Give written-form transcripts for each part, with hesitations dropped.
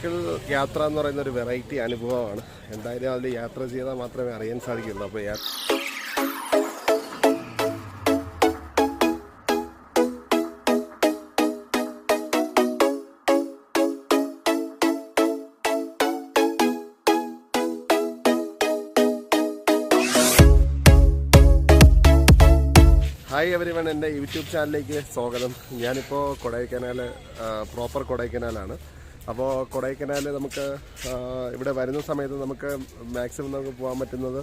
Cycle യാത്ര എന്ന് പറയുന്ന ഒരു വെറൈറ്റി അനുഭവമാണ്. എന്തായാലും അതിൽ യാത്ര ചെയ്താൽ മാത്രമേ അറിയാൻ സാധിക്കുള്ളൂ. അപ്പോൾ ഹായ് എവരിവൺ, എൻ്റെ യൂട്യൂബ് ചാനലിലേക്ക് സ്വാഗതം. ഞാനിപ്പോൾ കൊടൈക്കനാൽ, പ്രോപ്പർ കൊടൈക്കനാലാണ്. അപ്പോൾ കൊടൈക്കനാൽ നമുക്ക് ഇവിടെ വരുന്ന സമയത്ത് നമുക്ക് മാക്സിമം നമുക്ക് പോകാൻ പറ്റുന്നത്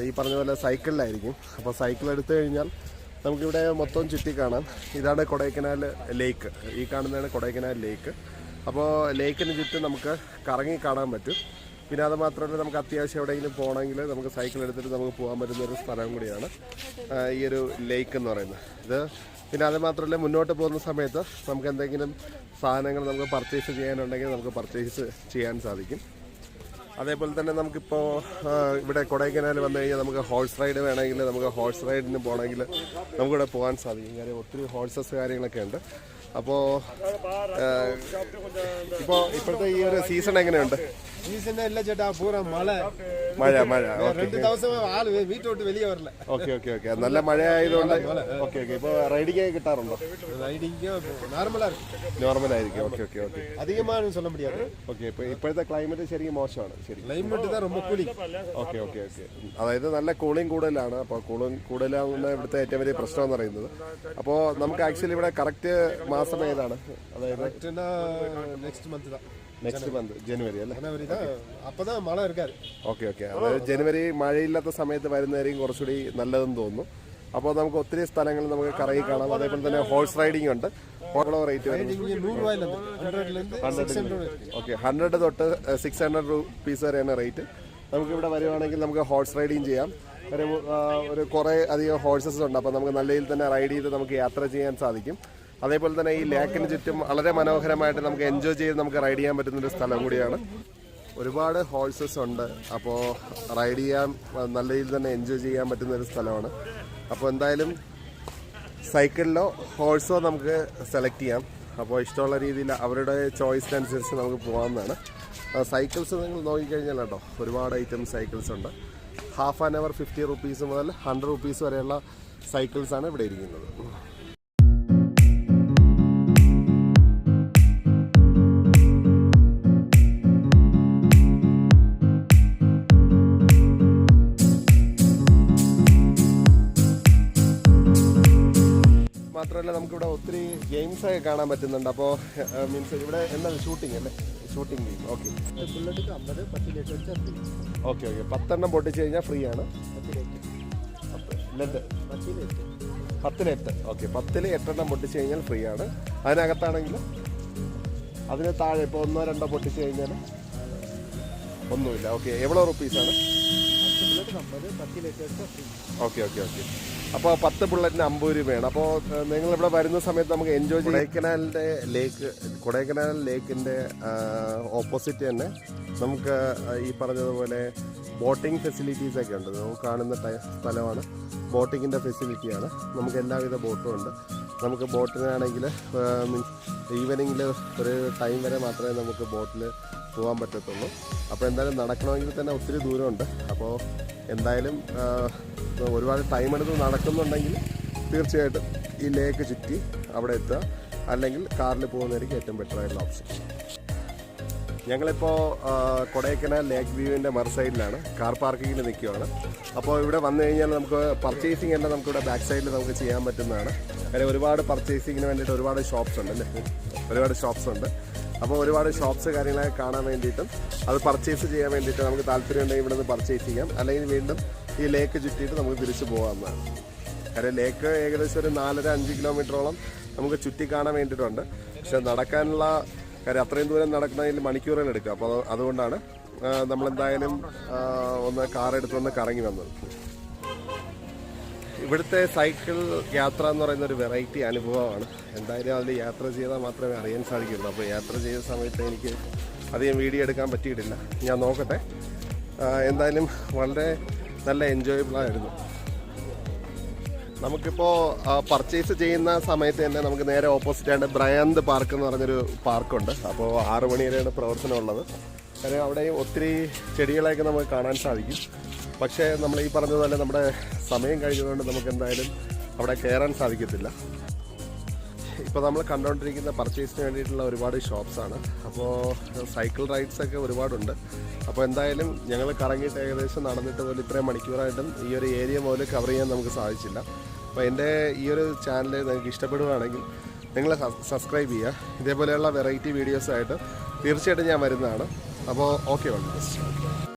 ഈ പറഞ്ഞ പോലെ സൈക്കിളിലായിരിക്കും. അപ്പോൾ സൈക്കിൾ എടുത്തു കഴിഞ്ഞാൽ നമുക്കിവിടെ മൊത്തം ചുറ്റി കാണാം. ഇതാണ് കൊടൈക്കനാൽ ലേക്ക്, ഈ കാണുന്നതാണ് കൊടൈക്കനാൽ ലേക്ക്. അപ്പോൾ ലേക്കിന് ചുറ്റും നമുക്ക് കറങ്ങി കാണാൻ പറ്റും. പിന്നെ അത് മാത്രമല്ല, നമുക്ക് അത്യാവശ്യം എവിടെയെങ്കിലും പോകണമെങ്കിൽ നമുക്ക് സൈക്കിൾ എടുത്തിട്ട് നമുക്ക് പോകാൻ പറ്റുന്നൊരു സ്ഥലം കൂടിയാണ് ഈ ഒരു ലേക്ക് എന്ന് പറയുന്നത്. ഇത് പിന്നെ അത് മാത്രമല്ല, മുന്നോട്ട് പോകുന്ന സമയത്ത് നമുക്ക് എന്തെങ്കിലും സാധനങ്ങൾ നമുക്ക് പർച്ചേസ് ചെയ്യാനുണ്ടെങ്കിൽ നമുക്ക് പർച്ചേസ് ചെയ്യാൻ സാധിക്കും. അതേപോലെ തന്നെ നമുക്കിപ്പോൾ ഇവിടെ കൊടൈക്കനാൽ വന്നു കഴിഞ്ഞാൽ നമുക്ക് ഹോഴ്സ് റൈഡ് വേണമെങ്കിൽ, നമുക്ക് ഹോഴ്സ് റൈഡിന് പോകണമെങ്കിൽ നമുക്കിവിടെ പോകാൻ സാധിക്കും. കാര്യം ഒത്തിരി ഹോഴ്സസ് കാര്യങ്ങളൊക്കെ ഉണ്ട്. അപ്പോൾ ഇപ്പോഴത്തെ ഈ ഒരു സീസൺ എങ്ങനെയുണ്ട്? സീസൺ ചേട്ടാ പൂരം മഴ. വീട്ടോട്ട് വെളിയെ വരില്ല. ഓക്കെ ഓക്കെ ഓക്കെ, നല്ല മഴ ആയതുകൊണ്ട് ഓക്കെ ഓക്കെ. ഇപ്പോൾ റൈഡിങ് കിട്ടാറുണ്ടോ? റൈഡിങ് നോർമലായിരിക്കും. ഓക്കെ ഓക്കെ ഓക്കെ, അധികമാണ് சொல்ல முடியாது. ഓക്കെ. ഇപ്പോൾ ഇപ്പോഴത്തെ ക്ലൈമറ്റ് ശരിക്കും മോശമാണ്. ശരി, ക്ലൈമറ്റ് தான் ரொம்ப കൂളിംഗ്. ഓക്കെ ഓക്കെ ഓക്കെ, അതായത് നല്ല കൂളിംഗ് കൂടുതലാണ്. അപ്പോൾ കൂളിംഗ് കൂടുതലാവുന്ന ഇവിടുത്തെ ഏറ്റവും വലിയ പ്രശ്നം എന്ന് പറയുന്നത്. അപ്പോൾ നമുക്ക് ആക്ച്വലി ഇവിടെ കറക്റ്റ് മാസം ഏതാണ്? അതായത് നെക്സ്റ്റ് മന്ത് ജനുവരി അല്ലേ? അപ്പதான் മഴ இருக்காது. ഓക്കെ ഓക്കെ, അതായത് ജനുവരി മഴയില്ലാത്ത സമയത്ത് വരുന്നതായിരിക്കും കുറച്ചുകൂടി നല്ലതെന്ന് തോന്നുന്നു. അപ്പോൾ നമുക്ക് ഒത്തിരി സ്ഥലങ്ങൾ നമുക്ക് കറങ്ങി കാണാം. അതേപോലെ തന്നെ ഹോഴ്സ് റൈഡിംഗ് ഉണ്ട്. റേറ്റ് ഓക്കെ, 100 തൊട്ട് 600 rupees വരെയാണ് റേറ്റ്. നമുക്കിവിടെ വരുവാണെങ്കിൽ നമുക്ക് ഹോഴ്സ് റൈഡിങ് ചെയ്യാം. ഒരു കുറേ അധികം ഹോഴ്സസ് ഉണ്ട്. അപ്പോൾ നമുക്ക് നല്ല രീതിയിൽ തന്നെ റൈഡ് ചെയ്ത് നമുക്ക് യാത്ര ചെയ്യാൻ സാധിക്കും. അതേപോലെ തന്നെ ഈ ലേക്കിന് ചുറ്റും വളരെ മനോഹരമായിട്ട് നമുക്ക് എൻജോയ് ചെയ്ത് നമുക്ക് റൈഡ് ചെയ്യാൻ പറ്റുന്നൊരു സ്ഥലം കൂടിയാണ്. ഒരുപാട് ഹോഴ്സസ് ഉണ്ട്. അപ്പോൾ റൈഡ് ചെയ്യാൻ നല്ല രീതിയിൽ തന്നെ എൻജോയ് ചെയ്യാൻ പറ്റുന്നൊരു സ്ഥലമാണ്. അപ്പോൾ എന്തായാലും സൈക്കിളിലോ ഹോഴ്സോ നമുക്ക് സെലക്ട് ചെയ്യാം. അപ്പോൾ ഇഷ്ടമുള്ള രീതിയിൽ അവരുടെ ചോയ്സിനനുസരിച്ച് നമുക്ക് പോകാവുന്നതാണ്. സൈക്കിൾസ് നിങ്ങൾ നോക്കിക്കഴിഞ്ഞാൽ കേട്ടോ, ഒരുപാട് ഐറ്റംസ് സൈക്കിൾസ് ഉണ്ട്. ഹാഫ് ആൻ അവർ 50 rupees മുതൽ 100 rupees വരെയുള്ള സൈക്കിൾസാണ് ഇവിടെ ഇരിക്കുന്നത്. മാത്രമല്ല നമുക്കിവിടെ ഒത്തിരി ഗെയിംസ് ഒക്കെ കാണാൻ പറ്റുന്നുണ്ട്. അപ്പോൾ മീൻസ് ഇവിടെ എന്താണ് ഷൂട്ടിംഗ് അല്ലേ? Shooting game. Okay okay okay, 10 പൊട്ടിച്ച് കഴിഞ്ഞാൽ ഫ്രീ ആണ്. 10 ഓക്കെ, 10 8 പൊട്ടിച്ച് കഴിഞ്ഞാൽ ഫ്രീ ആണ്. അതിനകത്താണെങ്കിൽ അതിന് താഴെ ഇപ്പോൾ 1 2 പൊട്ടിച്ച് കഴിഞ്ഞാൽ ഒന്നുമില്ല. ഓക്കെ, എவ்வளோ റുപ്പീസാണ്? ഓക്കെ ഓക്കെ ഓക്കെ, അപ്പോൾ 10 ബുള്ളറ്റിന് 50 രൂപയാണ്. അപ്പോൾ നിങ്ങളിവിടെ വരുന്ന സമയത്ത് നമുക്ക് എൻജോയ് ചെയ്യാം. കൊടൈക്കനാൽ ലേക്കിൻ്റെ ഓപ്പോസിറ്റ് തന്നെ നമുക്ക് ഈ പറഞ്ഞതുപോലെ ബോട്ടിംഗ് ഫെസിലിറ്റീസൊക്കെ ഉണ്ട്. നമുക്ക് കാണുന്ന സ്ഥലമാണ്, ബോട്ടിങ്ങിൻ്റെ ഫെസിലിറ്റിയാണ്. നമുക്ക് എല്ലാവിധ ബോട്ടും ഉണ്ട്. നമുക്ക് ബോട്ടിനാണെങ്കിൽ മീൻസ് ഈവനിങ്ങിൽ ഒരു ടൈം വരെ മാത്രമേ നമുക്ക് ബോട്ടിൽ പോകാൻ പറ്റത്തുള്ളൂ. അപ്പോൾ എന്തായാലും നടക്കണമെങ്കിൽ തന്നെ ഒത്തിരി ദൂരമുണ്ട്. അപ്പോൾ എന്തായാലും ഒരുപാട് ടൈം എടുത്ത് നടക്കുന്നുണ്ടെങ്കിൽ തീർച്ചയായിട്ടും ഈ ലേക്ക് ചുറ്റി അവിടെ എത്തുക, അല്ലെങ്കിൽ കാറിൽ പോകുന്നതായിരിക്കും ഏറ്റവും ബെറ്റർ ആയിട്ടുള്ള ഓപ്ഷൻ. ഞങ്ങളിപ്പോൾ കൊടൈക്കനാൽ ലേക്ക് വ്യൂവിൻ്റെ മറു സൈഡിലാണ്, കാർ പാർക്കിങ്ങിൽ നിൽക്കുകയാണ്. അപ്പോൾ ഇവിടെ വന്നു കഴിഞ്ഞാൽ നമുക്ക് പർച്ചേസിങ് എല്ലാം നമുക്കിവിടെ ബാക്ക് സൈഡിൽ നമുക്ക് ചെയ്യാൻ പറ്റുന്നതാണ്. കാര്യം ഒരുപാട് പർച്ചേസിങ്ങിന് വേണ്ടിയിട്ട് ഒരുപാട് ഷോപ്സ് ഉണ്ട് അല്ലേ? ഒരുപാട് ഷോപ്സ് ഉണ്ട്. അപ്പോൾ ഒരുപാട് ഷോപ്സ് കാര്യങ്ങളൊക്കെ കാണാൻ വേണ്ടിയിട്ടും അത് പർച്ചേസ് ചെയ്യാൻ വേണ്ടിയിട്ട് നമുക്ക് താല്പര്യം ഉണ്ടെങ്കിൽ ഇവിടെ നിന്ന് പർച്ചേസ് ചെയ്യാം. അല്ലെങ്കിൽ വീണ്ടും ഈ ലേക്ക് ചുറ്റിയിട്ട് നമുക്ക് തിരിച്ചു പോകാവുന്നതാണ്. കാര്യം ലേക്ക് ഏകദേശം ഒരു 4.5 കിലോമീറ്ററോളം നമുക്ക് ചുറ്റി കാണാൻ വേണ്ടിയിട്ടുണ്ട്. പക്ഷെ നടക്കാനുള്ള കാര്യം അത്രയും ദൂരം നടക്കണമെങ്കിൽ മണിക്കൂറുകൾ എടുക്കുക. അപ്പോൾ അതുകൊണ്ടാണ് നമ്മളെന്തായാലും ഒന്ന് കാർ എടുത്തൊന്ന് കറങ്ങി വന്നത്. ഇവിടുത്തെ സൈക്കിൾ യാത്ര എന്ന് പറയുന്ന ഒരു വെറൈറ്റി അനുഭവമാണ്. എന്തായാലും അതിൽ യാത്ര ചെയ്താൽ മാത്രമേ അറിയാൻ സാധിക്കുള്ളൂ. അപ്പോൾ യാത്ര ചെയ്ത സമയത്ത് എനിക്ക് അധികം വീഡിയോ എടുക്കാൻ പറ്റിയിട്ടില്ല. ഞാൻ നോക്കട്ടെ. എന്തായാലും വളരെ നല്ല എൻജോയബിളായിരുന്നു. നമുക്കിപ്പോൾ പർച്ചേസ് ചെയ്യുന്ന സമയത്ത് തന്നെ നമുക്ക് നേരെ ഓപ്പോസിറ്റ് ആയിട്ട് ബ്രയാന്ത് പാർക്ക് എന്ന് പറഞ്ഞൊരു പാർക്കുണ്ട്. അപ്പോൾ 6 മണി വരെയാണ് പ്രവർത്തനമുള്ളത്. കാര്യം അവിടെയും ഒത്തിരി ചെടികളെയൊക്കെ നമുക്ക് കാണാൻ സാധിക്കും. പക്ഷേ നമ്മൾ ഈ പറഞ്ഞതുപോലെ നമ്മുടെ സമയം കഴിഞ്ഞതുകൊണ്ട് നമുക്ക് എന്തായാലും അവിടെ കയറാൻ സാധിക്കത്തില്ല. ഇപ്പോൾ നമ്മൾ കണ്ടുകൊണ്ടിരിക്കുന്ന പർച്ചേസിന് വേണ്ടിയിട്ടുള്ള ഒരുപാട് ഷോപ്സാണ്. അപ്പോൾ സൈക്കിൾ റൈഡ്സൊക്കെ ഒരുപാടുണ്ട്. അപ്പോൾ എന്തായാലും ഞങ്ങൾ കറങ്ങിയിട്ട് ഏകദേശം നടന്നിട്ട് പോലും ഇത്രയും മണിക്കൂറായിട്ടും ഈ ഒരു ഏരിയ പോലും കവർ ചെയ്യാൻ നമുക്ക് സാധിച്ചില്ല. അപ്പോൾ എൻ്റെ ഈ ഒരു ചാനൽ നിങ്ങൾക്ക് ഇഷ്ടപ്പെടുകയാണെങ്കിൽ നിങ്ങൾ സബ്സ്ക്രൈബ് ചെയ്യുക. ഇതേപോലെയുള്ള വെറൈറ്റി വീഡിയോസായിട്ട് തീർച്ചയായിട്ടും ഞാൻ വരുന്നതാണ്. അപ്പോൾ ഓക്കെ, ഓൾ ദി ബെസ്റ്റ്.